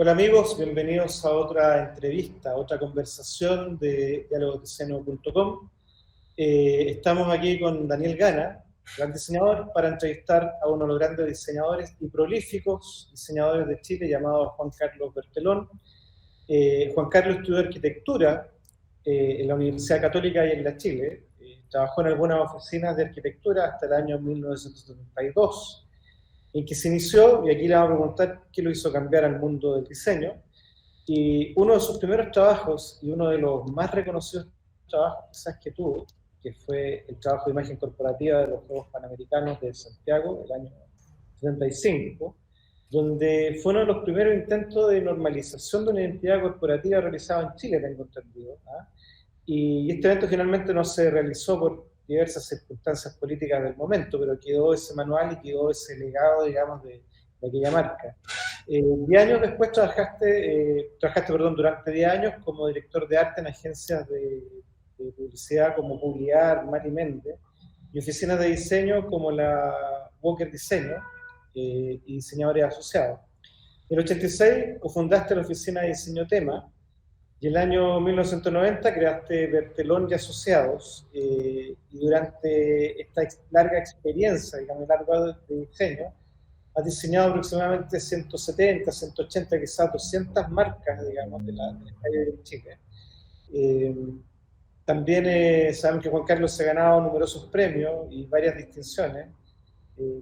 Hola amigos, bienvenidos a otra entrevista, a otra conversación de dialogosdiseño.com. Estamos aquí con Daniel Gana, gran diseñador, para entrevistar a uno de los grandes diseñadores y prolíficos diseñadores de Chile, llamado Juan Carlos Bertelón. Juan Carlos estudió arquitectura en la Universidad Católica y en la Chile. Trabajó en algunas oficinas de arquitectura hasta el año 1972, en que se inició, y aquí le vamos a preguntar qué lo hizo cambiar al mundo del diseño. Y uno de sus primeros trabajos, y uno de los más reconocidos trabajos quizás que tuvo, que fue el trabajo de imagen corporativa de los Juegos Panamericanos de Santiago, el año 75, donde fue uno de los primeros intentos de normalización de una identidad corporativa realizado en Chile, tengo entendido. ¿Ah? Y este evento finalmente no se realizó por diversas circunstancias políticas del momento, pero quedó ese manual y quedó ese legado, digamos, de aquella marca. 10 años después trabajaste durante 10 años como director de arte en agencias de publicidad como Publiar, Mari Méndez, y oficinas de diseño como la Walker Diseño y diseñadores asociados. En el 86 cofundaste la oficina de diseño Tema, y en el año 1990 creaste Bertelón y Asociados, y durante esta larga experiencia, digamos, largo de diseño, has diseñado aproximadamente 170, 180, quizás 200 marcas, digamos, de la calle de Chile. Eh, También sabemos que Juan Carlos se ha ganado numerosos premios y varias distinciones,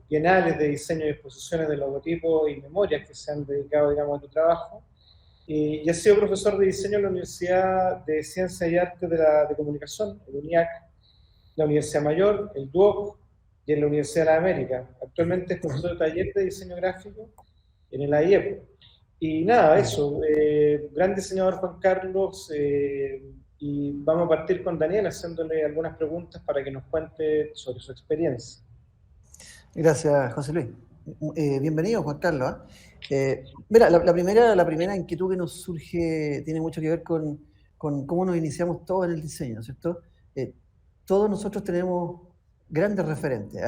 bienales de diseño y exposiciones de logotipos y memorias que se han dedicado, digamos, a tu trabajo. Y ha sido profesor de diseño en la Universidad de Ciencias y Artes de Comunicación, el UNIAC, la Universidad Mayor, el DUOC y en la Universidad de la América. Actualmente es profesor de taller de diseño gráfico en el AIEP. Y nada, eso, gran diseñador Juan Carlos, y vamos a partir con Daniel haciéndole algunas preguntas para que nos cuente sobre su experiencia. Gracias, José Luis. Bienvenido, Juan Carlos. Mira, la primera inquietud que nos surge tiene mucho que ver con cómo nos iniciamos todos en el diseño, ¿cierto? Todos nosotros tenemos grandes referentes.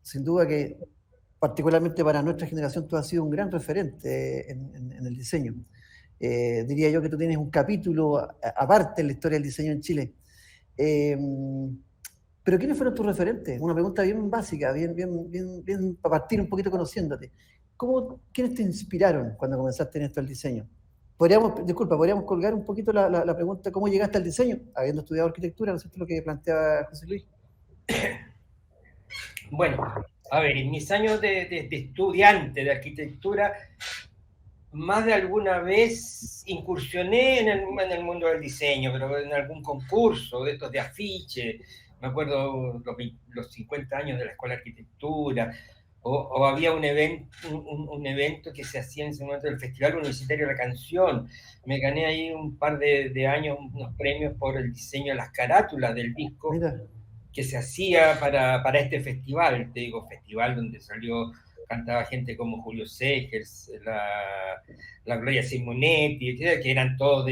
Sin duda que, particularmente para nuestra generación, tú has sido un gran referente en el diseño. Diría yo que tú tienes un capítulo aparte en la historia del diseño en Chile. Pero ¿quiénes fueron tus referentes? Una pregunta bien básica, bien para partir un poquito conociéndote. ¿Quiénes te inspiraron cuando comenzaste en esto del diseño? Podríamos colgar un poquito la pregunta, ¿cómo llegaste al diseño? Habiendo estudiado arquitectura, ¿no es cierto lo que planteaba José Luis? Bueno, a ver, en mis años de estudiante de arquitectura, más de alguna vez incursioné en el mundo del diseño, pero en algún concurso de estos de afiche. Me acuerdo los 50 años de la Escuela de Arquitectura, o había un evento que se hacía en ese momento del Festival Universitario de la Canción. Me gané ahí un par de años unos premios por el diseño de las carátulas del disco. Mira. Que se hacía para este festival, te digo, festival donde cantaba gente como Julio Segers, la Gloria Simonetti, que eran todos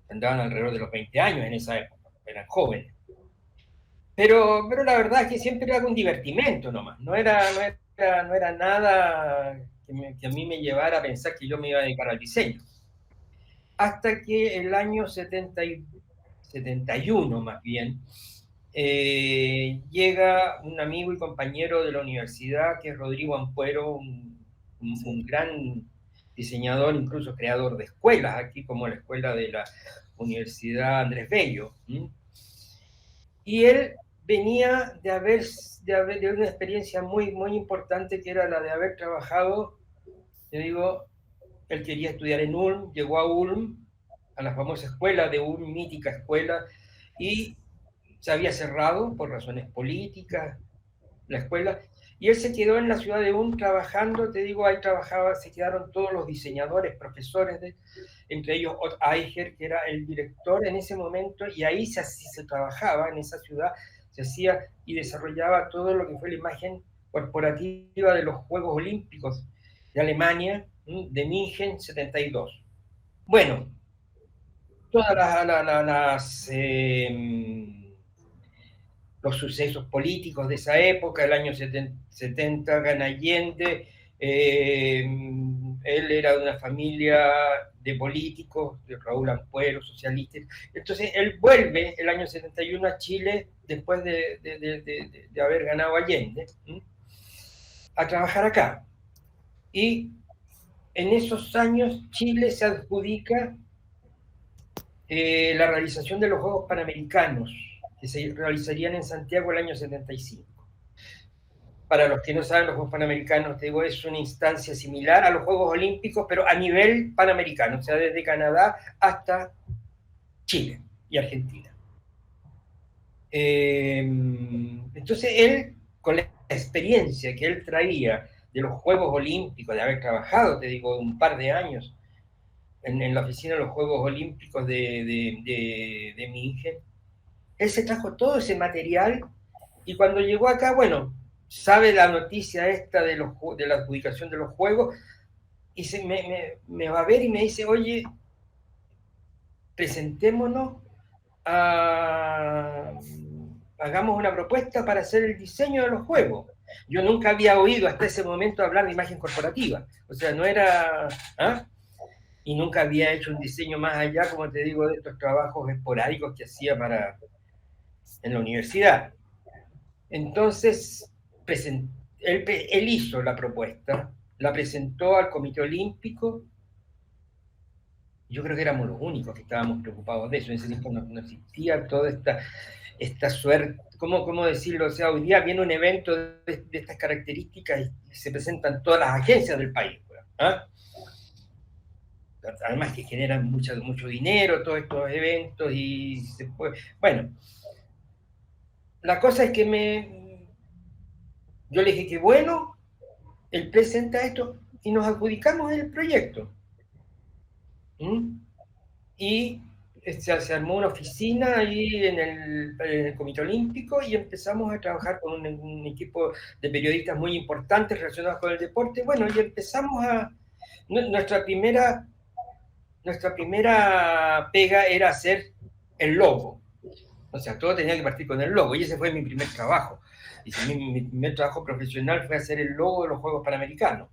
andaban alrededor de los 20 años en esa época, eran jóvenes. Pero la verdad es que siempre era un divertimento nomás, no era nada que a mí me llevara a pensar que yo me iba a dedicar al diseño. Hasta que el año 71 más bien, llega un amigo y compañero de la universidad que es Rodrigo Ampuero, un gran diseñador, incluso creador de escuelas, aquí como la escuela de la Universidad Andrés Bello. Y él venía de una experiencia muy, muy importante, que era la de haber trabajado, te digo, él quería estudiar en Ulm, llegó a Ulm, a la famosa escuela de Ulm, mítica escuela, y se había cerrado por razones políticas la escuela, y él se quedó en la ciudad de Ulm trabajando, te digo, ahí se quedaron todos los diseñadores, profesores, entre ellos Ott Eicher, que era el director en ese momento, y ahí se trabajaba en esa ciudad, se hacía y desarrollaba todo lo que fue la imagen corporativa de los Juegos Olímpicos de Alemania, de München 72. Bueno, todas los sucesos políticos de esa época, el año 70 gana Allende, él era de una familia de políticos, de Raúl Ampuero, socialistas. Entonces él vuelve el año 71 a Chile, después de haber ganado Allende, a trabajar acá. Y en esos años Chile se adjudica la realización de los Juegos Panamericanos, que se realizarían en Santiago el año 75. Para los que no saben, los Juegos Panamericanos, te digo, es una instancia similar a los Juegos Olímpicos, pero a nivel panamericano, o sea, desde Canadá hasta Chile y Argentina. Entonces él, con la experiencia que él traía de los Juegos Olímpicos, de haber trabajado, te digo, un par de años en la oficina de los Juegos Olímpicos de Mingen, él se trajo todo ese material y cuando llegó acá, bueno, sabe la noticia esta de la adjudicación de los Juegos y me va a ver y me dice, oye, presentémonos, hagamos una propuesta para hacer el diseño de los Juegos. Yo nunca había oído hasta ese momento hablar de imagen corporativa, o sea, no era... Y nunca había hecho un diseño más allá, como te digo, de estos trabajos esporádicos que hacía en la universidad. Entonces, él hizo la propuesta, la presentó al Comité Olímpico. Yo creo que éramos los únicos que estábamos preocupados de eso. En ese tiempo no existía toda esta suerte, ¿cómo decirlo? O sea, hoy día viene un evento de estas características y se presentan todas las agencias del país. Además que generan mucho dinero todos estos eventos y se puede... Bueno, la cosa es que yo le dije que bueno, él presenta esto y nos adjudicamos el proyecto. Y se armó una oficina ahí en el Comité Olímpico y empezamos a trabajar con un equipo de periodistas muy importantes relacionados con el deporte. Bueno, y empezamos nuestra primera pega era hacer el logo. O sea, todo tenía que partir con el logo, y ese fue mi primer trabajo. Y mi primer trabajo profesional fue hacer el logo de los Juegos Panamericanos.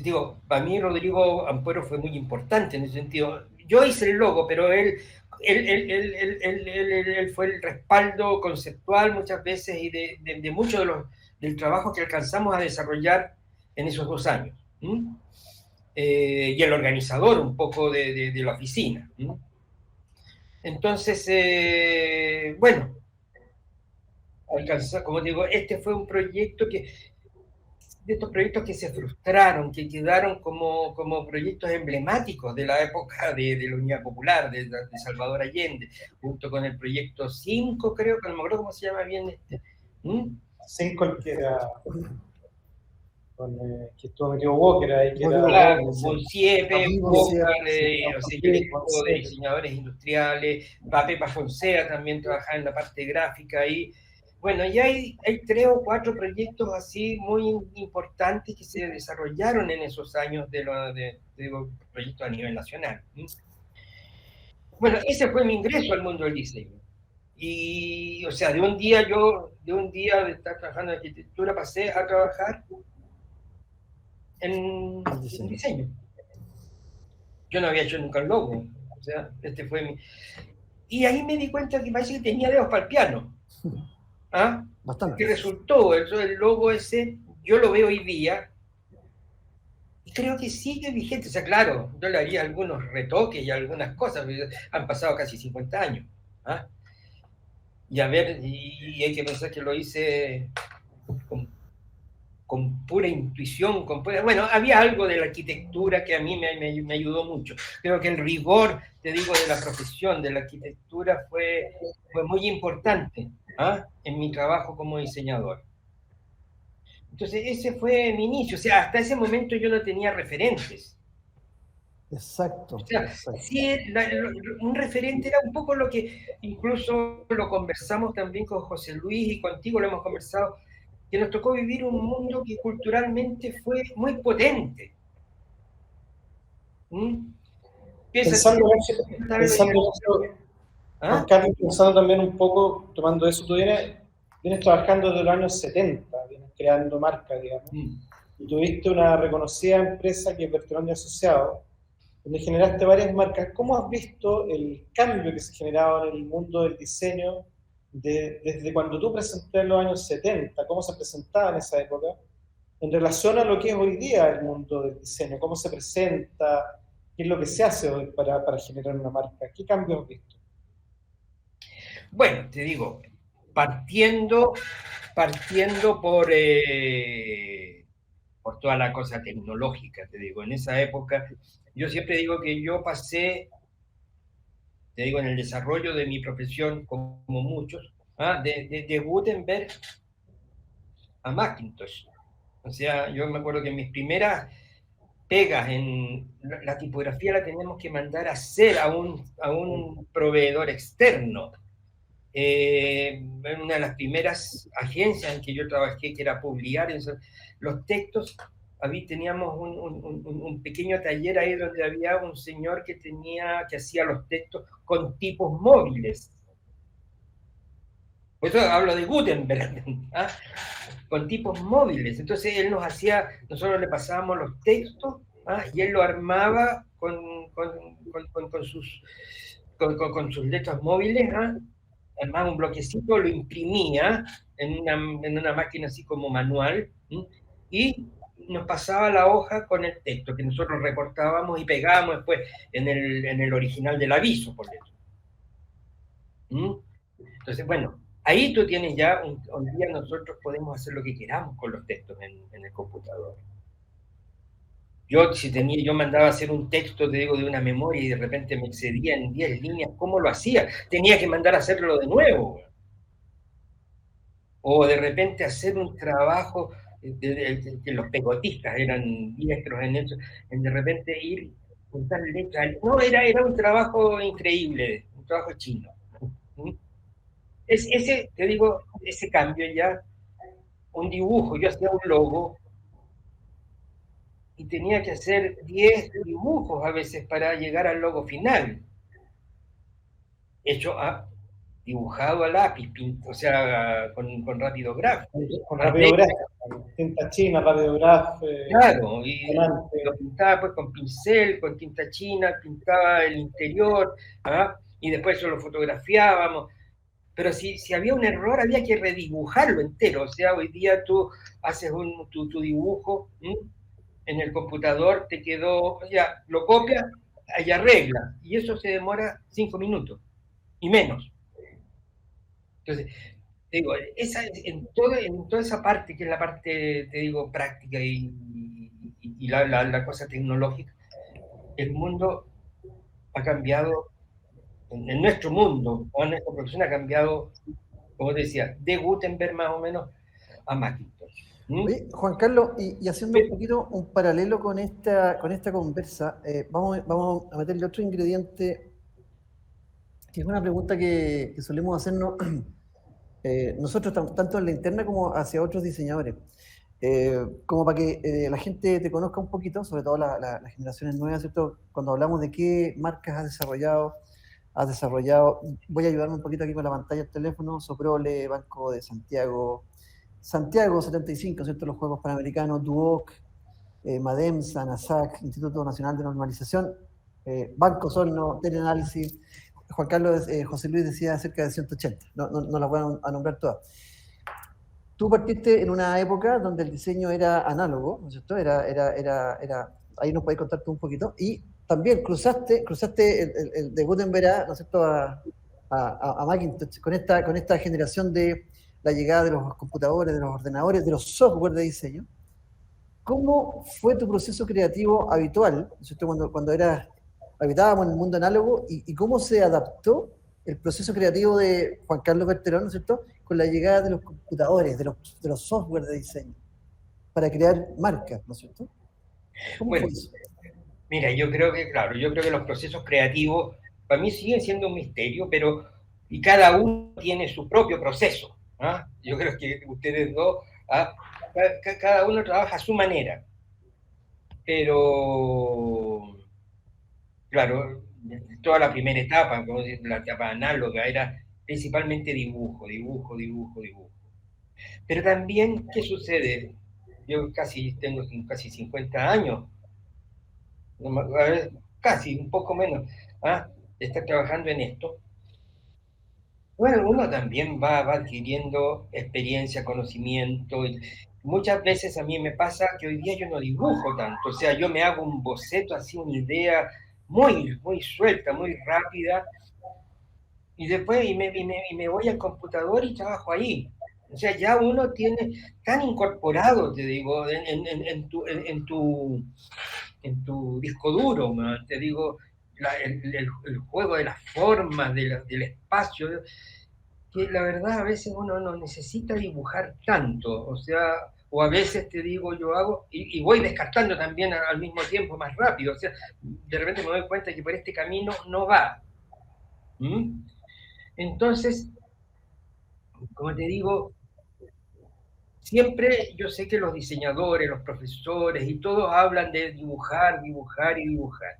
Digo, para mí Rodrigo Ampuero fue muy importante en ese sentido. Yo hice el logo, pero él fue el respaldo conceptual muchas veces y de mucho del trabajo que alcanzamos a desarrollar en esos 2 años. Y el organizador un poco de la oficina. Entonces, bueno, como digo, este fue un proyecto de estos proyectos que se frustraron, que quedaron como proyectos emblemáticos de la época de la Unidad Popular, de Salvador Allende, junto con el proyecto 5, creo, que no me acuerdo cómo se llama bien este. 5, que era... que estuvo metido Walker ahí, que era... Claro, Bonsiepe, Walker, el equipo de diseñadores industriales, Pepa Fonseca también trabajaba en la parte gráfica ahí. Bueno, y hay 3 o 4 proyectos así muy importantes que se desarrollaron en esos años digo, proyectos a nivel nacional. Bueno, ese fue mi ingreso al mundo del diseño. Y, o sea, de un día de estar trabajando en arquitectura, pasé a trabajar en diseño. Yo no había hecho nunca el logo, o sea, este fue mi... Y ahí me di cuenta que parece que tenía dedos para el piano. Bastante. Que resultó, el logo ese, yo lo veo hoy día, y creo que sigue vigente. O sea, claro, yo le haría algunos retoques y algunas cosas, han pasado casi 50 años. Y a ver, y hay que pensar que lo hice con pura intuición, bueno, había algo de la arquitectura que a mí me ayudó mucho. Creo que el rigor, te digo, de la profesión, de la arquitectura fue muy importante en mi trabajo como diseñador. Entonces, ese fue mi inicio. O sea, hasta ese momento yo no tenía referentes. Exacto. O sea, exacto. Sí, un referente era un poco lo que incluso lo conversamos también con José Luis y contigo lo hemos conversado, que nos tocó vivir un mundo que culturalmente fue muy potente. Pensando Juan Carlos, pensando también un poco, tomando eso, tú vienes trabajando desde los años 70, vienes creando marcas, digamos. Y tuviste una reconocida empresa que es Bertrand y Asociados, donde generaste varias marcas. ¿Cómo has visto el cambio que se ha generado en el mundo del diseño desde cuando tú presentaste en los años 70? ¿Cómo se presentaba en esa época? En relación a lo que es hoy día el mundo del diseño, ¿cómo se presenta? ¿Qué es lo que se hace hoy para generar una marca? ¿Qué cambios has visto? Bueno, te digo, partiendo por toda la cosa tecnológica, te digo, en esa época, yo siempre digo que yo pasé, te digo, en el desarrollo de mi profesión, como muchos, de Gutenberg a Macintosh. O sea, yo me acuerdo que mis primeras pegas en la tipografía la teníamos que mandar a hacer a un proveedor externo. En una de las primeras agencias en que yo trabajé, que era Publiar, los textos, teníamos un pequeño taller ahí donde había un señor que hacía los textos con tipos móviles. Por eso hablo de Gutenberg, con tipos móviles. Entonces él nosotros le pasábamos los textos, y él lo armaba con sus letras móviles, armaba un bloquecito, lo imprimía en una máquina así como manual, y nos pasaba la hoja con el texto que nosotros recortábamos y pegábamos después en el original del aviso, por ejemplo. Entonces, bueno, ahí tú tienes ya, un día nosotros podemos hacer lo que queramos con los textos en el computador. Yo mandaba a hacer un texto, te digo, de una memoria y de repente me excedía en 10 líneas, ¿cómo lo hacía? Tenía que mandar a hacerlo de nuevo. O de repente hacer un trabajo, que los pegotistas eran diestros en eso, en de repente ir con tal letra. No, era un trabajo increíble, un trabajo chino. Te digo, ese cambio ya, un dibujo, yo hacía un logo, y tenía que hacer 10 dibujos a veces para llegar al logo final. Dibujado a lápiz, o sea, con Rapidograph. Con Rapidograph, tinta china, Rapidograph. Claro, y lo pintaba pues con pincel, con tinta china, pintaba el interior, y después eso lo fotografiábamos. Pero si había un error, había que redibujarlo entero. O sea, hoy día tú haces tu dibujo, en el computador, te quedó, ya, lo copia y arregla, y eso se demora 5 minutos, y menos. Entonces, te digo, en toda esa parte, que es la parte, te digo, práctica y la cosa tecnológica, el mundo ha cambiado, en nuestro mundo, o en nuestra profesión ha cambiado, como te decía, de Gutenberg más o menos a Macintosh. Oye, Juan Carlos, y haciendo un poquito un paralelo con esta conversa, vamos a meterle otro ingrediente, que es una pregunta que solemos hacernos nosotros, tanto en la interna como hacia otros diseñadores, como para que la gente te conozca un poquito, sobre todo las generaciones nuevas, ¿cierto? Cuando hablamos de qué marcas has desarrollado, voy a ayudarme un poquito aquí con la pantalla del teléfono: Soprole, Banco de Santiago 75, ¿cierto? Los Juegos Panamericanos, Duoc, Mademsa, NASAC, Instituto Nacional de Normalización, Banco Sorno, Teleanálisis. Juan Carlos, José Luis decía cerca de 180, no las voy a nombrar todas. Tú partiste en una época donde el diseño era análogo, ¿no es cierto? Ahí nos podés contar tú un poquito, y también cruzaste el de Gutenberg, ¿no es cierto?, a Macintosh, con esta generación de la llegada de los computadores, de los ordenadores, de los software de diseño. ¿Cómo fue tu proceso creativo habitual, ¿no es cierto?, cuando habitábamos en el mundo análogo, y cómo se adaptó el proceso creativo de Juan Carlos Berterón, ¿no es cierto?, con la llegada de los computadores, de los software de diseño, para crear marcas, ¿no es cierto? ¿Cómo fue eso? Mira, yo creo que los procesos creativos para mí siguen siendo un misterio, y cada uno tiene su propio proceso. Yo creo que ustedes dos, cada uno trabaja a su manera. Pero, claro, toda la primera etapa, como la etapa análoga, era principalmente dibujo. Pero también, ¿qué sucede? Yo tengo casi 50 años, a ver, casi, un poco menos, de estar trabajando en esto. Bueno, uno también va adquiriendo experiencia, conocimiento. Y muchas veces a mí me pasa que hoy día yo no dibujo tanto, o sea, yo me hago un boceto, así una idea muy suelta, muy rápida, y después me voy al computador y trabajo ahí. O sea, ya uno tiene tan incorporado, te digo, en tu disco duro, man, te digo, el juego de las formas, del espacio, que la verdad a veces uno no necesita dibujar tanto, o sea, o a veces te digo, yo hago, y voy descartando también al mismo tiempo más rápido, o sea, de repente me doy cuenta que por este camino no va. ¿Mm? Entonces, como te digo, siempre yo sé que los diseñadores, los profesores y todos hablan de dibujar, dibujar y dibujar.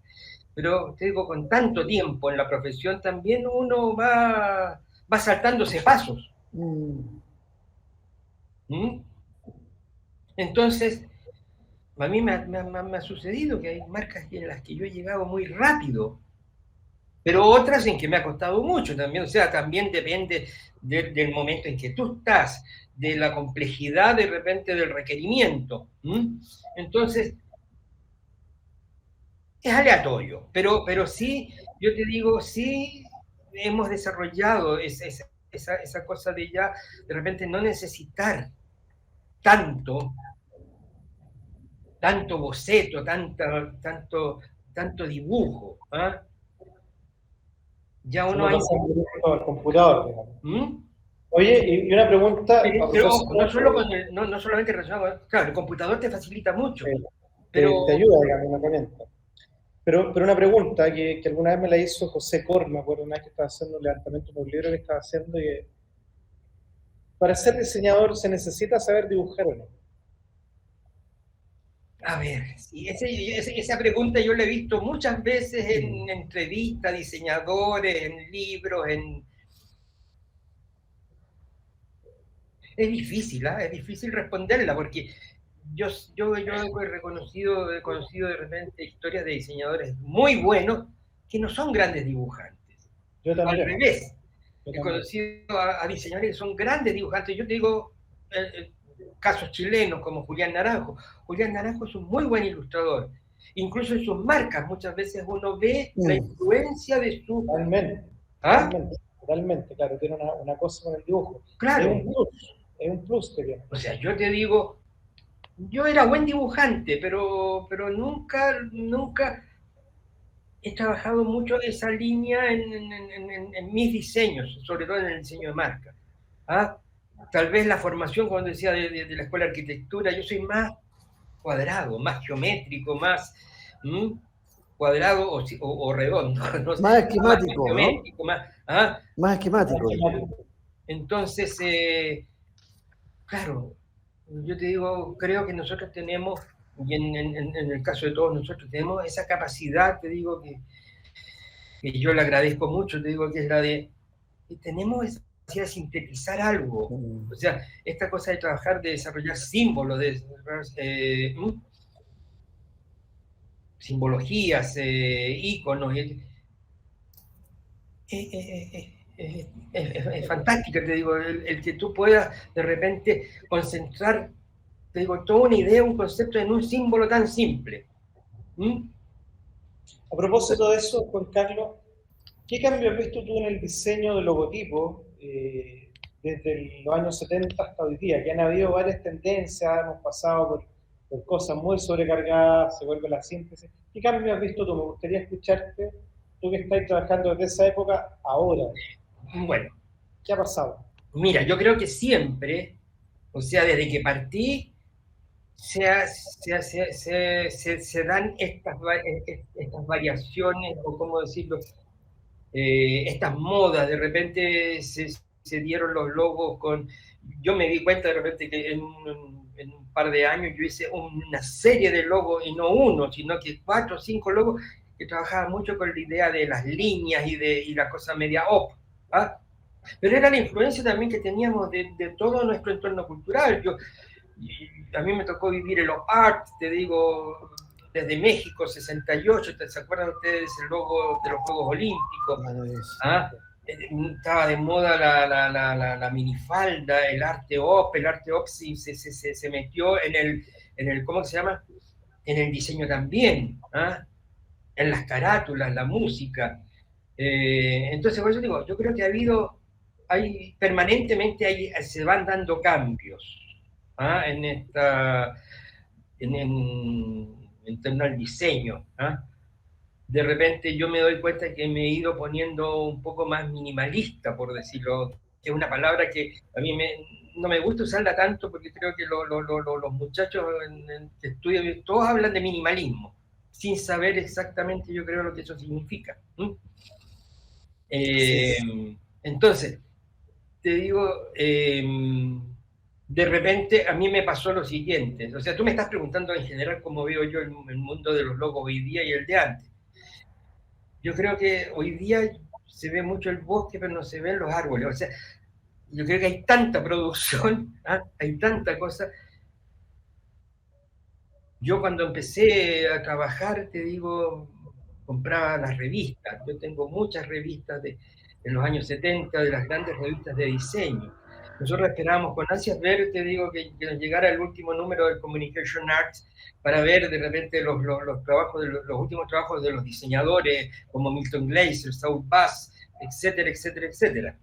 Pero te digo, con tanto tiempo en la profesión también uno va saltándose pasos. ¿Mm? Entonces, a mí me ha sucedido que hay marcas en las que yo he llegado muy rápido, pero otras en que me ha costado mucho también. O sea, también depende del momento en que tú estás, de la complejidad de repente del requerimiento. Entonces, es aleatorio, pero sí, yo te digo, sí hemos desarrollado esa cosa de ya de repente no necesitar tanto boceto, tanto dibujo. Ya uno hay... al computador, digamos. Oye, y una pregunta... Pero ojo, no solamente relacionado, claro, el computador te facilita mucho. Pero te ayuda, digamos, una herramienta. Pero una pregunta que alguna vez me la hizo José Cor, me acuerdo una vez que estaba haciendo un levantamiento de un libro que estaba haciendo, y para ser diseñador se necesita saber dibujar o no. A ver, esa pregunta yo la he visto muchas veces en entrevistas, diseñadores, en libros, Es difícil responderla, porque yo he conocido de repente historias de diseñadores muy buenos que no son grandes dibujantes. Yo también. Al revés, he conocido a diseñadores que son grandes dibujantes. Yo te digo, casos chilenos como Julián Naranjo. Julián Naranjo es un muy buen ilustrador. Incluso en sus marcas muchas veces uno ve la influencia de su... Totalmente, claro, tiene una cosa con el dibujo. Claro. Es un plus que tiene. O sea, yo te digo, yo era buen dibujante, pero nunca he trabajado mucho esa línea en mis diseños, sobre todo en el diseño de marca. Tal vez la formación, cuando decía de la escuela de arquitectura, yo soy más cuadrado, más geométrico, más cuadrado o redondo. No sé, más esquemático, más geométrico, ¿no? Más esquemático. Entonces, claro, yo te digo, creo que nosotros tenemos, y en el caso de todos nosotros, tenemos esa capacidad, te digo, que yo le agradezco mucho, te digo, que es la de que tenemos esa capacidad de sintetizar algo. O sea, esta cosa de trabajar, de desarrollar símbolos, simbologías, íconos, es fantástica, te digo, el que tú puedas de repente concentrar, te digo, toda una idea, un concepto en un símbolo tan simple. A propósito de eso, Juan Carlos, ¿qué cambio has visto tú en el diseño del logotipo desde los años 70 hasta hoy día? Que han habido varias tendencias, hemos pasado por cosas muy sobrecargadas, se vuelve la síntesis. ¿Qué cambio has visto tú? Me gustaría escucharte, tú que estás trabajando desde esa época, ahora. Bueno. ¿Qué ha pasado? Mira, yo creo que siempre, o sea, desde que partí, se dan estas variaciones, o cómo decirlo, estas modas. De repente se dieron los logos con... Yo me di cuenta de repente que en un par de años yo hice una serie de logos, y no uno, sino que 4 o 5 logos que trabajaban mucho con la idea de las líneas y la cosa media op. Pero era la influencia también que teníamos de todo nuestro entorno cultural. A mí me tocó vivir el art, te digo, desde México, 68, ¿se acuerdan ustedes el logo de los Juegos Olímpicos? ¿Ah? Estaba de moda la minifalda, el arte op se metió en el, ¿cómo se llama? En el diseño también, ¿ah? En las carátulas, la música. Entonces, por eso digo, yo creo que permanentemente se van dando cambios, ¿ah? En torno al diseño. ¿Ah? De repente yo me doy cuenta que me he ido poniendo un poco más minimalista, por decirlo, que es una palabra que a mí no me gusta usarla tanto porque creo que los muchachos que estudian, todos hablan de minimalismo, sin saber exactamente, yo creo, lo que eso significa. Entonces, te digo, de repente a mí me pasó lo siguiente, o sea, tú me estás preguntando en general cómo veo yo el mundo de los logos hoy día y el de antes. Yo creo que hoy día se ve mucho el bosque, pero no se ven los árboles. O sea, yo creo que hay tanta producción, ¿ah? Hay tanta cosa. Yo cuando empecé a trabajar, te digo, compraba las revistas. Yo tengo muchas revistas en los años 70, de las grandes revistas de diseño. Nosotros esperábamos con ansias ver, te digo, que nos llegara el último número de Communication Arts para ver de repente los trabajos, los últimos trabajos de los diseñadores como Milton Glaser, Saul Bass, etcétera, etcétera, etcétera.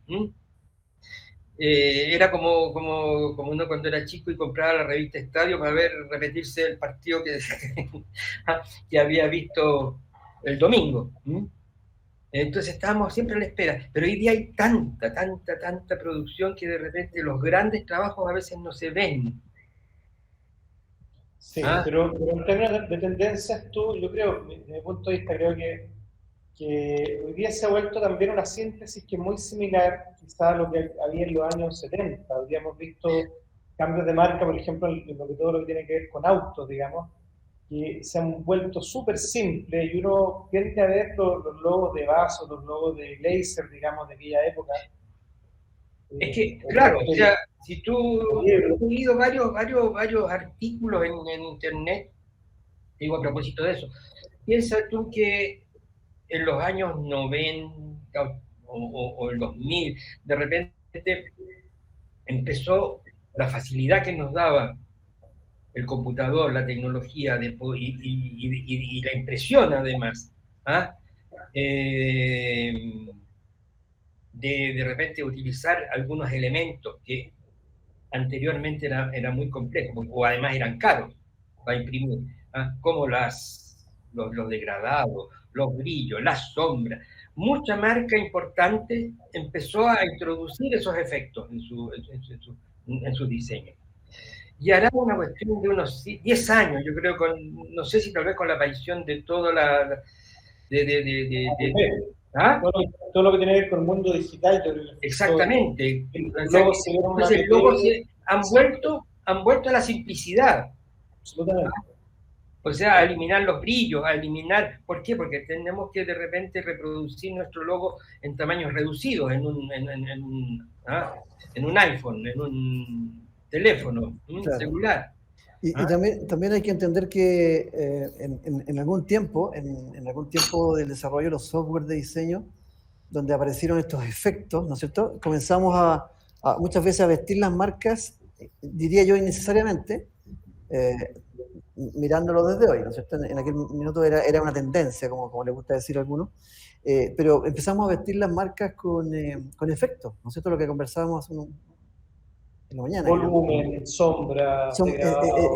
Era como uno cuando era chico y compraba la revista Estadio para ver repetirse el partido que había visto el domingo. Entonces estábamos siempre a la espera, pero hoy día hay tanta producción que de repente los grandes trabajos a veces no se ven. Sí, pero en términos de tendencias, yo creo, desde mi punto de vista, creo que hoy día se ha vuelto también una síntesis que es muy similar quizá a lo que había en los años 70. Hoy día hemos visto cambios de marca, por ejemplo, en todo lo que tiene que ver con autos, digamos, que se han vuelto súper simples y uno tiende a ver los logos de Vaso, los logos de Glaser, digamos, de aquella época. Es que, claro, o sea, si tú has leído varios artículos en internet, digo a propósito de eso, piensa tú que en los años 90 o el 2000, de repente empezó la facilidad que nos daba el computador, la tecnología y la impresión además, ¿ah? De repente utilizar algunos elementos que anteriormente era muy complejo, o además eran caros para imprimir, ¿ah? Como los degradados, los brillos, las sombras. Mucha marca importante empezó a introducir esos efectos en su diseño. Y hará una cuestión de unos 10 años, yo creo, no sé si tal vez con la aparición de toda ¿ah? Todo lo que tiene que ver con el mundo digital. Exactamente. Entonces, luego han vuelto a la simplicidad. Absolutamente. O sea, a eliminar los brillos, ¿por qué? Porque tenemos que de repente reproducir nuestro logo en tamaños reducidos, en un iPhone, en un teléfono, claro, celular. Y también hay que entender que en algún tiempo del desarrollo de los software de diseño, donde aparecieron estos efectos, ¿no es cierto? Comenzamos a muchas veces a vestir las marcas, diría yo innecesariamente, mirándolo desde hoy, ¿no es cierto? En aquel minuto era una tendencia, como le gusta decir a algunos, pero empezamos a vestir las marcas con efectos, ¿no es cierto? Lo que conversábamos hace en la mañana. Volumen, sombra,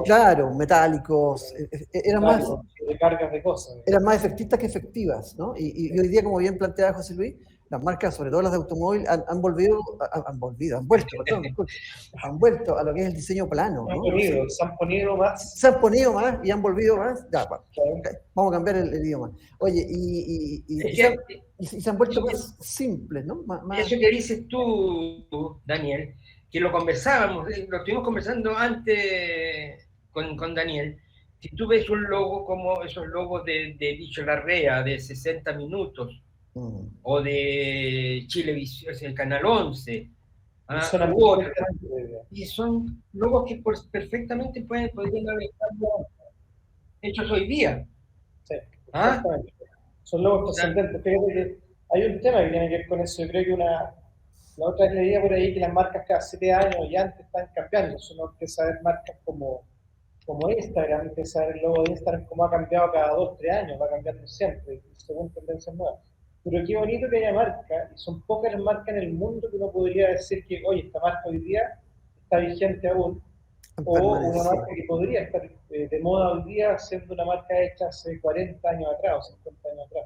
claro, metálicos, eran más de cargas de cosas. Eran más efectistas que efectivas, ¿no? Y hoy día, como bien planteaba José Luis, las marcas, sobre todo las de automóvil, han vuelto a lo que es el diseño plano, ¿no? Se han ponido más. Se han ponido más y han volvido más. Ya, okay. Vamos a cambiar el idioma. Oye, se han vuelto más simples, ¿no? Eso que dices tú, Daniel, que lo conversábamos, lo estuvimos conversando antes con Daniel. Si tú ves un logo como esos logos de Bicho Larrea de 60 minutos, o de Chilevisión, es el Canal 11. Son Y son logos que perfectamente podrían haber estado hechos hoy día. Sí, exactamente. Son logos trascendentes. Fíjate que hay un tema que tiene que ver con eso. Yo creo que la otra vez leía por ahí que las marcas cada 7 años y antes están cambiando. Uno empieza a ver marcas como Instagram, empieza a ver el logo de Instagram como ha cambiado cada 2, 3 años, va cambiando siempre, según tendencias nuevas. Pero qué bonito que haya marcas, y son pocas las marcas en el mundo que uno podría decir que, oye, esta marca hoy día está vigente aún, o una marca que podría estar de moda hoy día siendo una marca hecha hace 40 años atrás o 50 años atrás.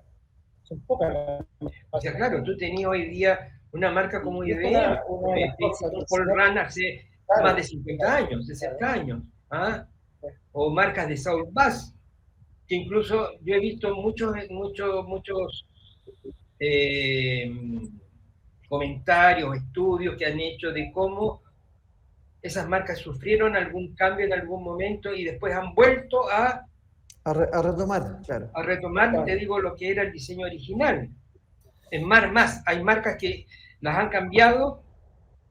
Son pocas las marcas. O sea, claro, tú tenías hoy día una marca como IBM, Paul Run hace más de 50 años, 60 años, o marcas de Saul Bass, que incluso yo he visto muchos comentarios, estudios que han hecho de cómo esas marcas sufrieron algún cambio en algún momento y después han vuelto a retomar, claro. A retomar, te digo, lo que era el diseño original. Es más, hay marcas que las han cambiado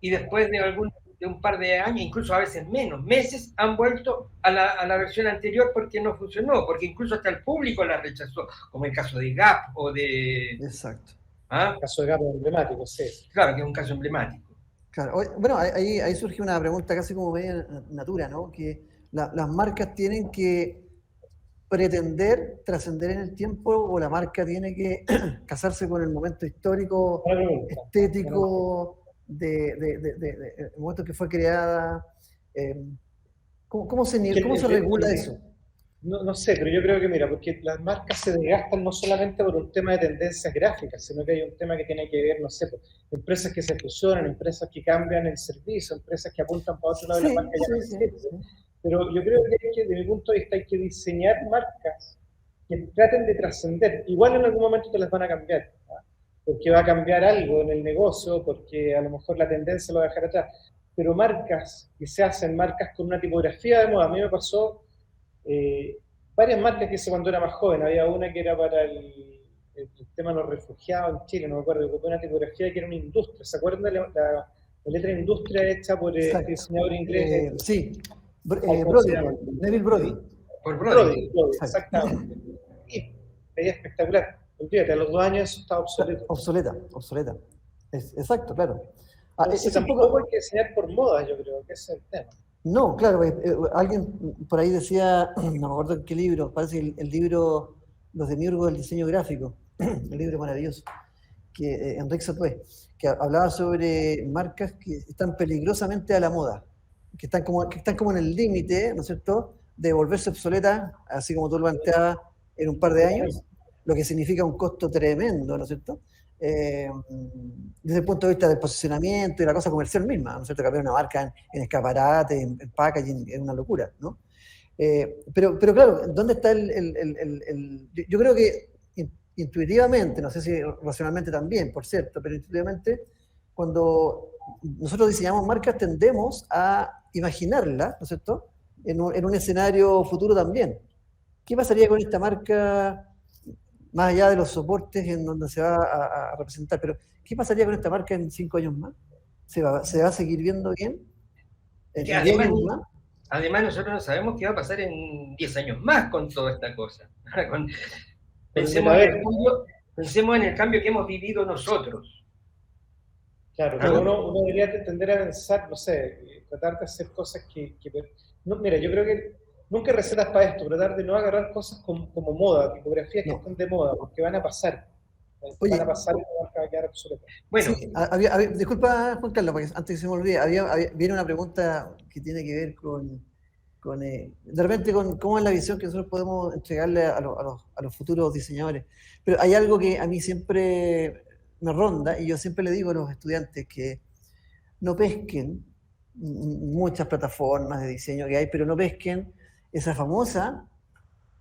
y después de un par de años, incluso a veces meses, han vuelto a la versión anterior porque no funcionó, porque incluso hasta el público la rechazó, como el caso de Gap o de... Exacto. El caso de Gap es emblemático, sí. Claro, que es un caso emblemático. Claro. Bueno, ahí surge una pregunta casi como media natura, ¿no? Que las marcas tienen que pretender trascender en el tiempo, o la marca tiene que casarse con el momento histórico, estético, del momento que fue creada. ¿Cómo se regula eso? No sé, pero yo creo que, mira, porque las marcas se desgastan no solamente por un tema de tendencias gráficas, sino que hay un tema que tiene que ver, no sé, pues, empresas que se fusionan, empresas que cambian el servicio, empresas que apuntan para otro lado de la marca ya no existe. Pero yo creo que desde mi punto de vista, hay que diseñar marcas que traten de trascender. Igual en algún momento te las van a cambiar, ¿no? Porque va a cambiar algo en el negocio, porque a lo mejor la tendencia lo va a dejar atrás. Pero marcas que se hacen, marcas con una tipografía de moda. A mí me pasó varias marcas que hice cuando era más joven. Había una que era para el tema de los refugiados en Chile, no me acuerdo, que fue una tipografía que era una industria. ¿Se acuerdan de la letra industria hecha por este diseñador inglés? Sí. Neville Brody. Por Brody, exactamente. Y veía espectacular. Olvídate, a los 2 años eso estaba obsoleto. Obsoleta. Exacto, claro. Tampoco hay que diseñar por moda, yo creo que ese es el tema. No, claro, alguien por ahí decía, no me acuerdo en qué libro, parece que el libro Los demiurgos del diseño gráfico, un libro maravilloso, que Enrique Satué, que hablaba sobre marcas que están peligrosamente a la moda, que están como en el límite, ¿no es cierto?, de volverse obsoletas, así como tú lo planteabas, en un par de años, lo que significa un costo tremendo, ¿no es cierto?, desde el punto de vista del posicionamiento y la cosa comercial misma, ¿no es cierto?, cambiar una marca en escaparate, en packaging, es una locura, ¿no? Pero claro, ¿dónde está yo creo que intuitivamente, no sé si racionalmente también, por cierto, pero intuitivamente, cuando nosotros diseñamos marcas tendemos a imaginarlas, ¿no es cierto?, en un escenario futuro también. ¿Qué pasaría con esta marca, más allá de los soportes en donde se va a representar? Pero ¿qué pasaría con esta marca en 5 años más? ¿Se va a seguir viendo bien? Además, nosotros no sabemos qué va a pasar en 10 años más con toda esta cosa. Pensemos en el cambio que hemos vivido nosotros. Claro, pero uno debería tender a pensar, no sé, tratar de hacer cosas no, mira, yo creo que nunca hay recetas para esto, tratar de no agarrar cosas como moda, tipografías que están de moda, porque van a pasar. Van a pasar y no van a quedar obsoletas. Bueno, sí, disculpa, Juan Carlos, porque antes que se me olvide, viene una pregunta que tiene que ver de repente con cómo es la visión que nosotros podemos entregarle a los futuros diseñadores. Pero hay algo que a mí siempre me ronda, y yo siempre le digo a los estudiantes que no pesquen muchas plataformas de diseño que hay, pero no pesquen esa famosa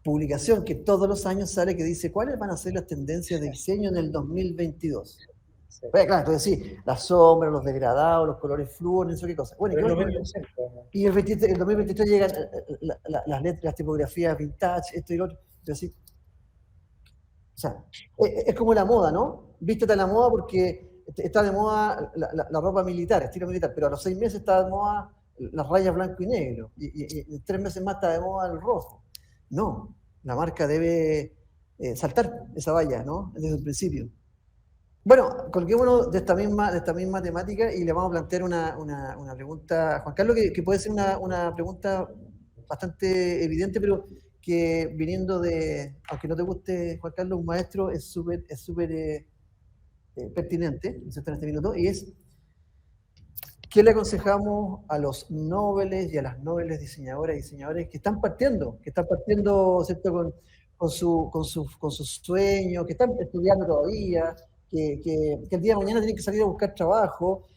publicación que todos los años sale, que dice cuáles van a ser las tendencias de diseño en el 2022. Sí. Bueno, claro, entonces sí, las sombras, los degradados, los colores fluos, no sé qué cosa. Bueno, y el 2023 llegan las letras, las tipografías vintage, esto y lo otro. Entonces, O sea, es como la moda, ¿no? Vístete a la moda porque está de moda la ropa militar, estilo militar, pero a los 6 meses está de moda las rayas blanco y negro, y 3 meses más está de moda el rojo. No, la marca debe saltar esa valla, ¿no? Desde el principio. Bueno, colguémonos de esta misma temática y le vamos a plantear una pregunta a Juan Carlos, que puede ser una pregunta bastante evidente, pero que viniendo de, aunque no te guste, Juan Carlos, un maestro, es súper pertinente, ¿no es cierto?, en este minuto, y es, ¿qué le aconsejamos a los nobles y a las nobles diseñadoras y diseñadores que están partiendo, ¿cierto?, con sus sueños, que están estudiando todavía, que el día de mañana tienen que salir a buscar trabajo,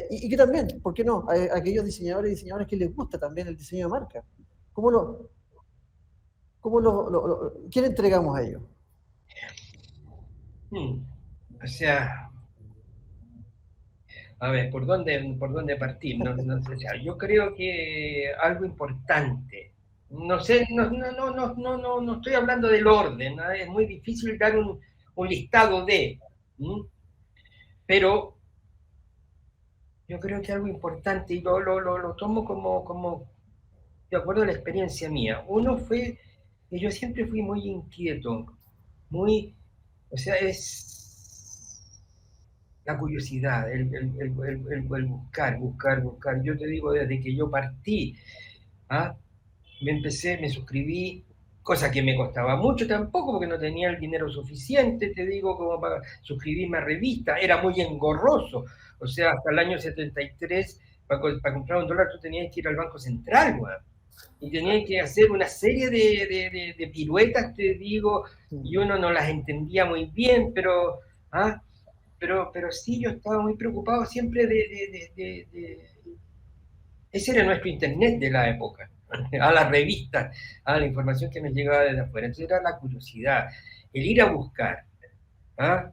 y que también, ¿por qué no?, a aquellos diseñadores y diseñadoras que les gusta también el diseño de marca. ¿Qué le entregamos a ellos? O sea, a ver, ¿por dónde partir? No sé, o sea, yo creo que algo importante, no sé, no estoy hablando del orden, ¿no? Es muy difícil dar un listado de, pero yo creo que algo importante, y lo tomo como de acuerdo a la experiencia mía. Uno fue que yo siempre fui muy inquieto, o sea, es la curiosidad, el buscar. Yo te digo, desde que yo partí, me suscribí, cosa que me costaba mucho tampoco, porque no tenía el dinero suficiente, te digo, como para suscribirme a revista, era muy engorroso. O sea, hasta el año 73, para comprar $1, tú tenías que ir al Banco Central, güey. Y tenían que hacer una serie de piruetas, te digo, y uno no las entendía muy bien, pero sí, yo estaba muy preocupado siempre ese era nuestro internet de la época, a las revistas, a la información que nos llegaba desde afuera. Entonces era la curiosidad, el ir a buscar, ¿ah?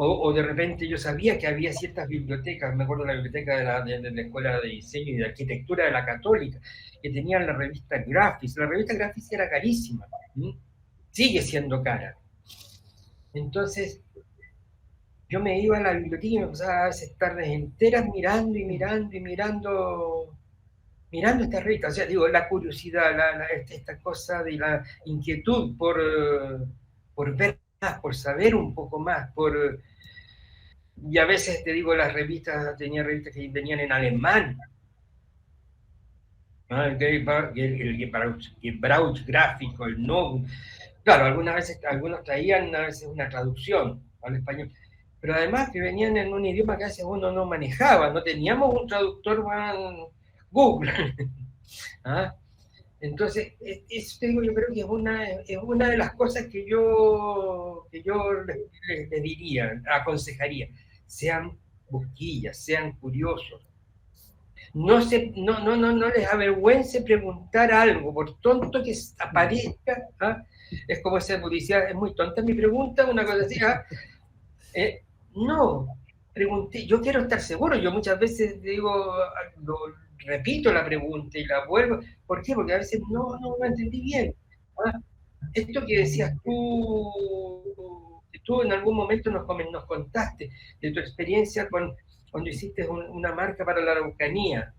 O de repente yo sabía que había ciertas bibliotecas, me acuerdo de la biblioteca de la Escuela de Diseño y de Arquitectura de la Católica, que tenían la revista Graphics. La revista Graphics era carísima, sigue siendo cara. Entonces, yo me iba a la biblioteca y me pasaba a veces tardes enteras mirando esta revista. O sea, digo, la curiosidad, esta cosa de la inquietud por ver más, por saber un poco más, y a veces te digo, tenía revistas que venían en alemán, ¿no? El Gebrauch gráfico, el no. Claro, algunos traían a veces una traducción al español, pero además que venían en un idioma que a veces uno no manejaba, no teníamos un traductor Google. ¿Ah? Entonces, eso te digo, yo creo que es una de las cosas que yo les diría, aconsejaría. Sean busquillas, sean curiosos. No les avergüence preguntar algo, por tonto que aparezca. Es como esa publicidad, es muy tonta mi pregunta, una cosa así. No, pregunté, yo quiero estar seguro, yo muchas veces digo, repito la pregunta y la vuelvo. ¿Por qué? Porque a veces no entendí bien. Esto que decías tú en algún momento nos contaste de tu experiencia cuando hiciste una marca para la Araucanía.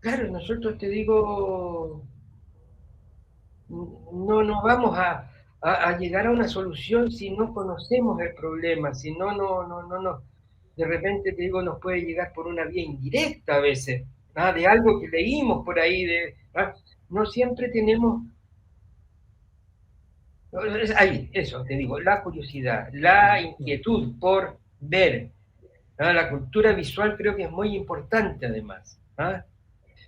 Claro, nosotros te digo, no vamos a llegar a una solución si no conocemos el problema, si no, de repente te digo, nos puede llegar por una vía indirecta a veces, de algo que leímos por ahí, no siempre tenemos, ahí, eso te digo, la curiosidad, la inquietud por ver, la cultura visual creo que es muy importante además,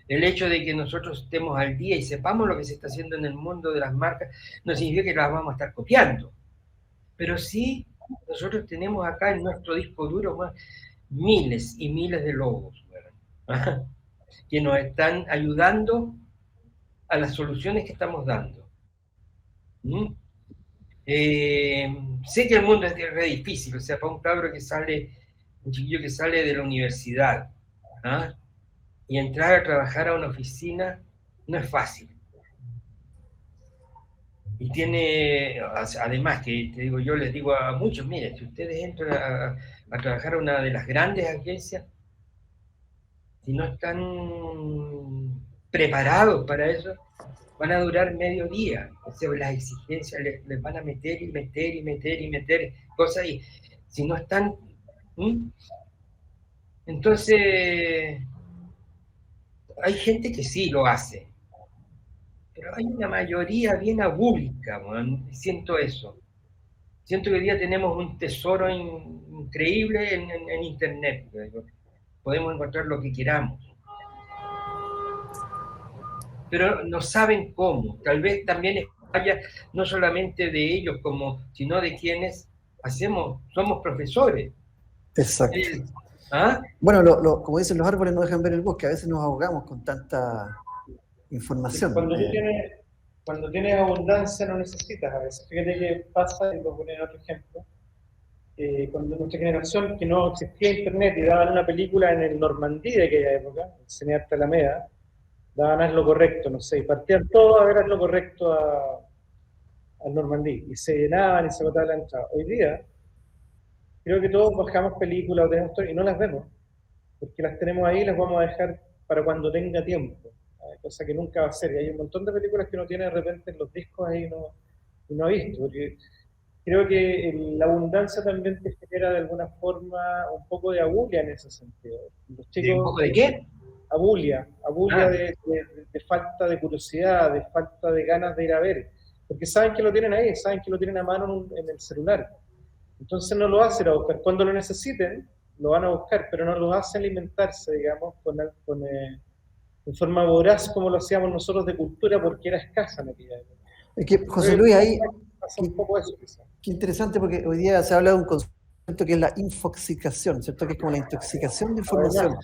El hecho de que nosotros estemos al día y sepamos lo que se está haciendo en el mundo de las marcas no significa que las vamos a estar copiando, pero sí nosotros tenemos acá en nuestro disco duro miles y miles de logos, ¿verdad? Que nos están ayudando a las soluciones que estamos dando. Sé que el mundo es re difícil, o sea, para un chiquillo que sale de la universidad, y entrar a trabajar a una oficina no es fácil. Y tiene, además que te digo, yo les digo a muchos, mire, si ustedes entran a trabajar a una de las grandes agencias, si no están preparados para eso, van a durar medio día. O sea, las exigencias les van a meter y meter y meter y meter cosas y si no están... Entonces, hay gente que sí lo hace, pero hay una mayoría bien abúlica, siento eso. Siento que hoy día tenemos un tesoro increíble en Internet. Podemos encontrar lo que queramos. Pero no saben cómo. Tal vez también es falla no solamente de ellos, sino de quienes somos profesores. Exacto. ¿Ah? Bueno, como dicen los árboles no dejan ver el bosque, a veces nos ahogamos con tanta información. Cuando tienes abundancia no necesitas a veces. Fíjate que pasa, y lo pone en otro ejemplo, cuando nuestra generación, que no existía internet y daban una película en el Normandí de aquella época, el Cinearte Alameda, daban Haz lo Correcto, no sé, y partían todos a ver Haz lo Correcto al Normandí, y se llenaban y se agotaba la entrada. Hoy día, creo que todos bajamos películas o tenemos y no las vemos, porque las tenemos ahí y las vamos a dejar para cuando tenga tiempo, cosa que nunca va a ser. Y hay un montón de películas que uno tiene de repente en los discos ahí y no ha visto, porque creo que la abundancia también te genera de alguna forma un poco de abulia en ese sentido. Los chicos, ¿Un poco de qué? Abulia de falta de curiosidad, de falta de ganas de ir a ver, porque saben que lo tienen ahí, saben que lo tienen a mano en el celular. Entonces no lo hacen a buscar. Cuando lo necesiten, lo van a buscar, pero no lo hacen alimentarse, digamos, en forma voraz como lo hacíamos nosotros de cultura, porque era escasa en aquella época. Es que, José Luis, ahí... Pasa un poco eso, quizás. Qué interesante, porque hoy día se habla de un concepto que es la infoxicación, ¿cierto? Que es como la intoxicación de información,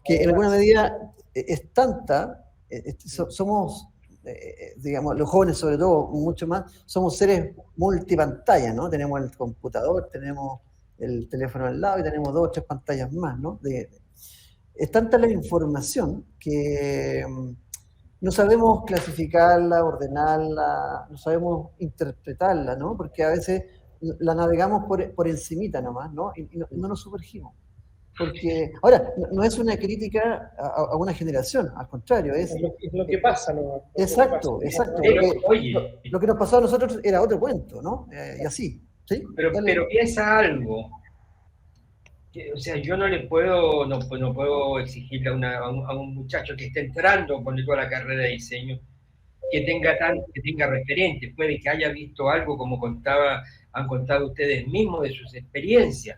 que en alguna medida es tanta, somos, digamos, los jóvenes sobre todo, mucho más, somos seres multipantalla, ¿no? Tenemos el computador, tenemos el teléfono al lado y tenemos 2 o 3 pantallas más, ¿no? Es tanta la información que no sabemos clasificarla, ordenarla, no sabemos interpretarla, ¿no? Porque a veces la navegamos por encimita nomás, ¿no? Y no nos sumergimos. Porque, ahora, no es una crítica a una generación, al contrario, es lo que pasa, ¿no? Exacto. Lo que nos pasó a nosotros era otro cuento, ¿no? Y así, ¿sí? Pero piensa algo. O sea, yo no puedo exigirle a un muchacho que esté entrando por toda la carrera de diseño que tenga referentes. Puede que haya visto algo como han contado ustedes mismos de sus experiencias.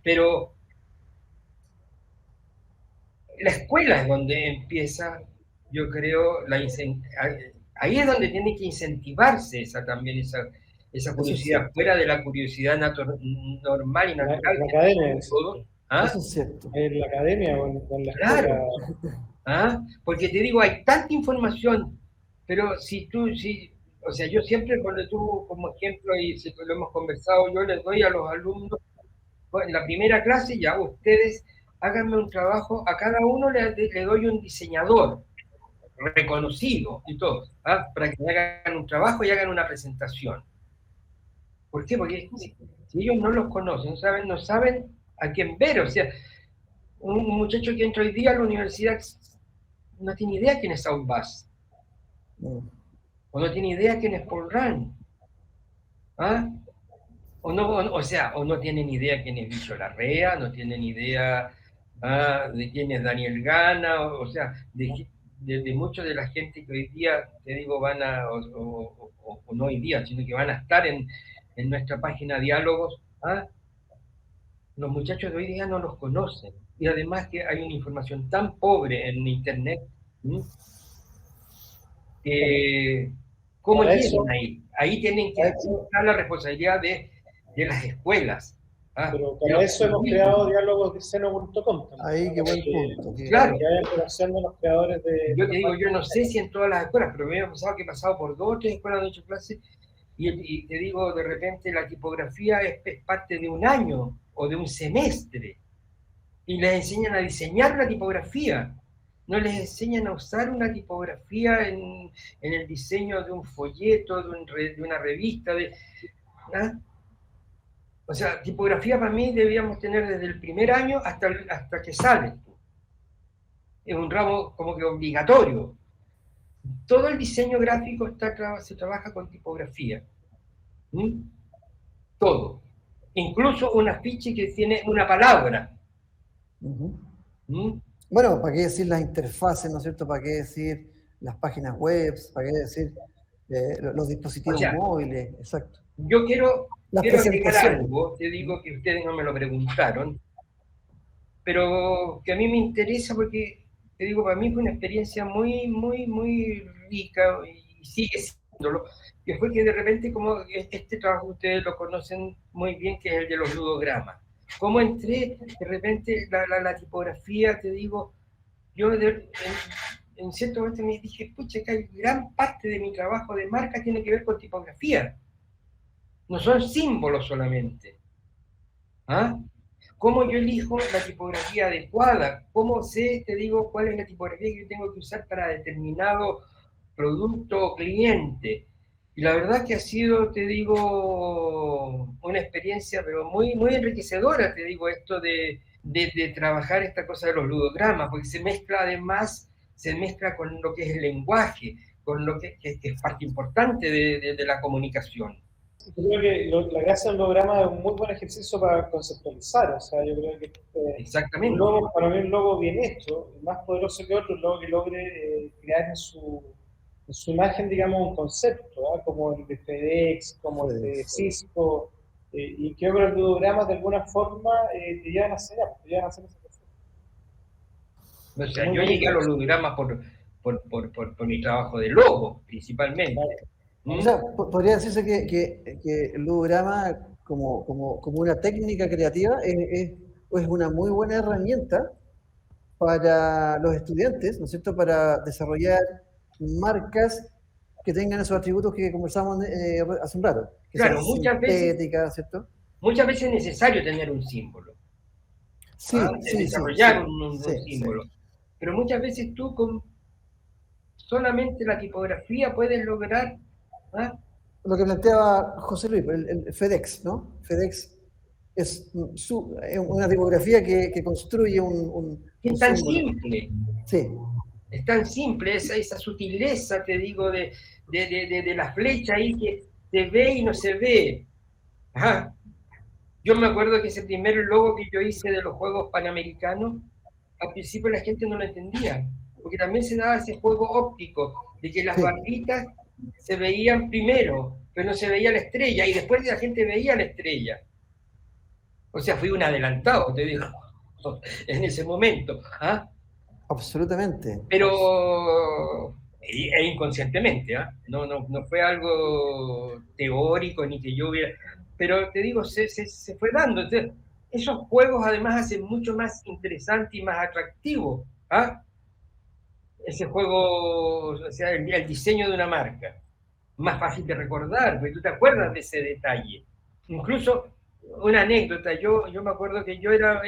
Pero la escuela es donde empieza, yo creo, ahí es donde tiene que incentivarse esa curiosidad, fuera de la curiosidad normal y natural. La academia, todo. ¿Ah? Eso es cierto. En la academia o en la escuela. Claro. ¿Ah? Porque te digo, hay tanta información, pero o sea, yo siempre cuando tú como ejemplo, y lo hemos conversado, yo les doy a los alumnos, en la primera clase ya ustedes háganme un trabajo, a cada uno le doy un diseñador reconocido y todo, para que hagan un trabajo y hagan una presentación. ¿Por qué? Porque si ellos no los conocen, no saben a quién ver. O sea, un muchacho que entra hoy día a la universidad no tiene idea quién es Saul Bass. O no tiene idea quién es Paul Rand. O no tienen idea quién es Bicho Larrea, no tienen idea de quién es Daniel Gana, o sea, de mucho de la gente que hoy día, te digo, van o no hoy día, sino que van a estar en nuestra página Diálogos, los muchachos de hoy día no los conocen. Y además que hay una información tan pobre en Internet, que ¿cómo llegan ahí? Ahí tienen que estar la responsabilidad de las escuelas. Pero para eso hemos creado diálogosdiceno.com. Ahí, qué buen punto. Claro. Que haya interacción de los creadores de... Yo te digo, yo no sé si en todas las escuelas, pero me ha pasado que he pasado por 2 o 3 escuelas de 8 clases y te digo, de repente la tipografía es parte de un año o de un semestre y les enseñan a diseñar la tipografía. no les enseñan a usar una tipografía en el diseño de un folleto, de una revista, ¿ah? O sea, tipografía para mí debíamos tener desde el primer año hasta que sale. Es un ramo como que obligatorio. Todo el diseño gráfico se trabaja con tipografía. ¿Mm? Todo. Incluso un afiche que tiene una palabra. ¿Mm? Bueno, ¿para qué decir las interfaces, ¿no es cierto? ¿Para qué decir las páginas web? ¿Para qué decir los dispositivos móviles? Exacto. Yo quiero agregar algo, te digo que ustedes no me lo preguntaron, pero que a mí me interesa porque, te digo, para mí fue una experiencia muy, muy, muy rica y sigue siéndolo, que fue que de repente, como este trabajo ustedes lo conocen muy bien, que es el de los ludogramas. Cómo entré, de repente, la tipografía, te digo, yo en cierto momento me dije, pucha, que gran parte de mi trabajo de marca tiene que ver con tipografía. No son símbolos solamente. ¿Ah? ¿Cómo yo elijo la tipografía adecuada? ¿Cómo sé, te digo, cuál es la tipografía que yo tengo que usar para determinado producto o cliente? Y la verdad que ha sido, te digo, una experiencia, pero muy, muy enriquecedora, te digo, esto de trabajar esta cosa de los ludogramas, porque se mezcla con lo que es el lenguaje, con lo que es parte importante de la comunicación. Yo creo que la gracia del holograma es un muy buen ejercicio para conceptualizar. O sea, yo creo que exactamente. Para mí un logo bien hecho, más poderoso que otro, un logo que logre crear en su imagen, digamos, un concepto, ¿eh? Como el de FedEx, como el de Cisco, y creo que los ludogramas de alguna forma te llevan a hacer esa cosa. O sea, yo llegué a los ludogramas por mi trabajo de logo, principalmente. Claro. O sea, podría decirse que el ludograma como una técnica creativa es una muy buena herramienta para los estudiantes, ¿no es cierto?, para desarrollar marcas que tengan esos atributos que conversamos hace un rato, que claro, sean sintéticas, ¿cierto? Muchas veces es necesario tener un símbolo. Sí, desarrollar un símbolo. Sí. Pero muchas veces tú con solamente la tipografía puedes lograr... ¿ah? Lo que planteaba José Luis, el FedEx, ¿no? FedEx es una tipografía que construye un es tan simple. Sí. Es tan simple, esa sutileza, te digo, de la flecha ahí que se ve y no se ve. Ajá. Yo me acuerdo que ese primer logo que yo hice de los Juegos Panamericanos, al principio la gente no lo entendía, porque también se daba ese juego óptico, de que las barritas se veían primero, pero no se veía la estrella, y después la gente veía la estrella. O sea, fui un adelantado, te digo, en ese momento. ¿Ah? Absolutamente. Pero inconscientemente, ¿ah? No fue algo teórico ni que yo hubiera... Pero te digo, se fue dando. Entonces, esos juegos además hacen mucho más interesante y más atractivo. ¿Ah? Ese juego, o sea, el diseño de una marca. Más fácil de recordar, porque tú te acuerdas de ese detalle. Incluso una anécdota, yo me acuerdo que yo era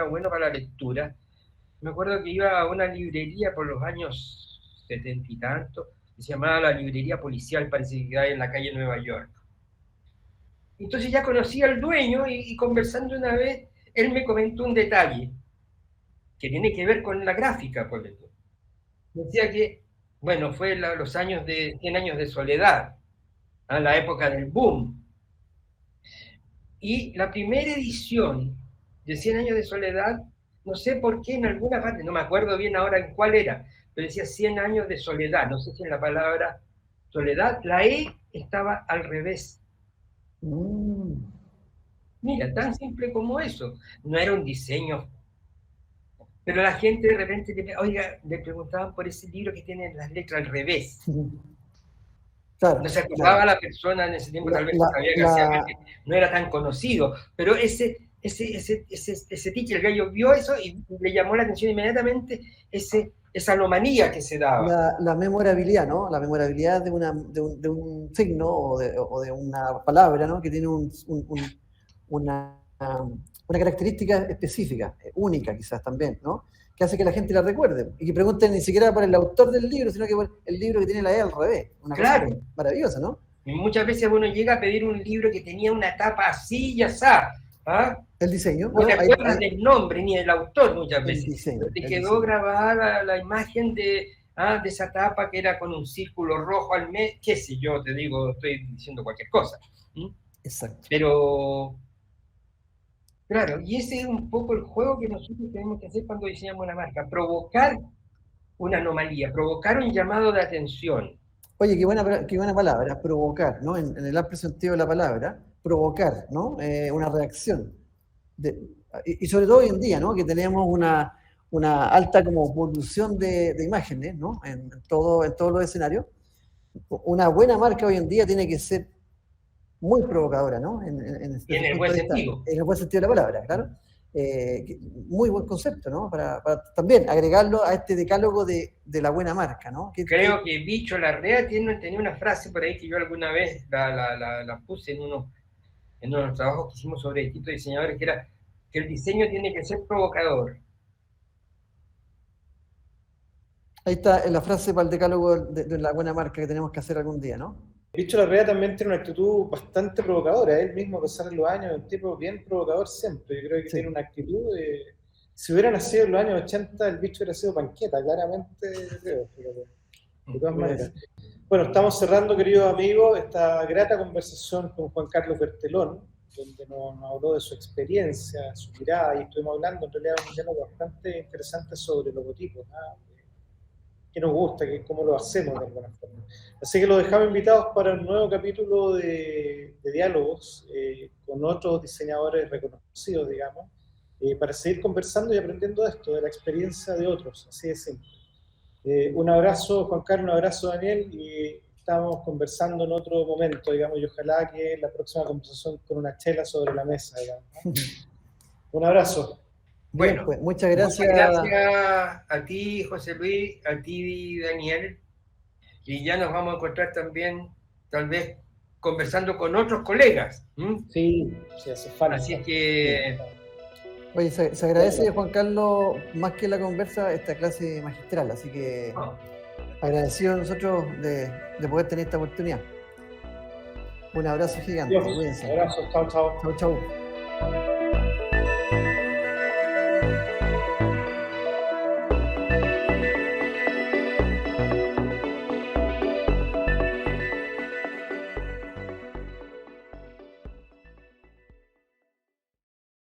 bueno para la lectura. Me acuerdo que iba a una librería por los años 70 y tanto, que se llamaba la Librería Policial, parece que hay en la calle Nueva York. Entonces ya conocí al dueño y conversando una vez, él me comentó un detalle que tiene que ver con la gráfica, por ejemplo. Decía que, bueno, fue los años de 100 años de soledad, a la época del boom. Y la primera edición de 100 años de soledad, no sé por qué en alguna parte, no me acuerdo bien ahora en cuál era, pero decía 100 años de soledad, no sé si en la palabra soledad, la E estaba al revés. Mira, tan simple como eso, no era un diseño. Pero la gente de repente, le preguntaban por ese libro que tiene las letras al revés. Claro, no se acordaba la persona en ese tiempo, tal vez sabía García Márquez, no era tan conocido, pero ese teacher, el gallo, vio eso y le llamó la atención inmediatamente esa anomalía que se daba. La memorabilidad, ¿no? La memorabilidad de un signo o de una palabra, ¿no? Que tiene una una característica específica, única quizás también, ¿no? Que hace que la gente la recuerde y que pregunten ni siquiera por el autor del libro, sino que por el libro que tiene la E al revés. Una Claro. cosa maravillosa, ¿no? Y muchas veces uno llega a pedir un libro que tenía una tapa así y así, ¿ah? El diseño. No te acuerdas del nombre ni del autor muchas veces. El diseño, pero te quedó grabada la imagen de esa tapa que era con un círculo rojo al medio, qué sé yo, te digo, estoy diciendo cualquier cosa. Exacto. Pero, claro, y ese es un poco el juego que nosotros tenemos que hacer cuando diseñamos una marca, provocar una anomalía, provocar un llamado de atención. Oye, qué buena palabra, provocar, ¿no? En el amplio sentido de la palabra, provocar, ¿no? Una reacción. Y sobre todo hoy en día, ¿no? Que tenemos una alta como polución de imágenes, ¿no? En todos los escenarios. Una buena marca hoy en día tiene que ser muy provocadora, ¿no? En el buen sentido. En el buen sentido de la palabra, claro. Muy buen concepto, ¿no? Para también agregarlo a este decálogo de la buena marca, ¿no? Creo que Bicho Larrea tenía una frase por ahí que yo alguna vez la puse en uno de los trabajos que hicimos sobre distintos diseñadores, que era que el diseño tiene que ser provocador. Ahí está la frase para el decálogo de la buena marca que tenemos que hacer algún día, ¿no? Bicho Larrea también tiene una actitud bastante provocadora. Él mismo, a pesar de los años, es un tipo bien provocador siempre. Yo creo que tiene una actitud de... Si hubiera nacido en los años 80, el Bicho hubiera sido panqueta, claramente, creo. De todas maneras. Bueno, estamos cerrando, queridos amigos, esta grata conversación con Juan Carlos Bertelón, donde nos habló de su experiencia, su mirada, y estuvimos hablando en realidad un diálogo bastante interesante sobre logotipos, ¿no? Que nos gusta, cómo lo hacemos de alguna forma. Así que los dejamos invitados para un nuevo capítulo de diálogos con otros diseñadores reconocidos, digamos, para seguir conversando y aprendiendo de esto, de la experiencia de otros, así de simple. Un abrazo, Juan Carlos, un abrazo, Daniel, y estamos conversando en otro momento, digamos, y ojalá que la próxima conversación con una chela sobre la mesa, digamos, ¿no? Un abrazo. Bueno, Bien, pues, muchas gracias. Muchas gracias a ti, José Luis, a ti, Daniel, y ya nos vamos a encontrar también, tal vez, conversando con otros colegas. Sí, hace falta. Así que... Oye, se agradece, Juan Carlos, más que la conversa, esta clase magistral, así que agradecido a nosotros de poder tener esta oportunidad. Un abrazo gigante. Un abrazo, chao, chao. Chao, chao.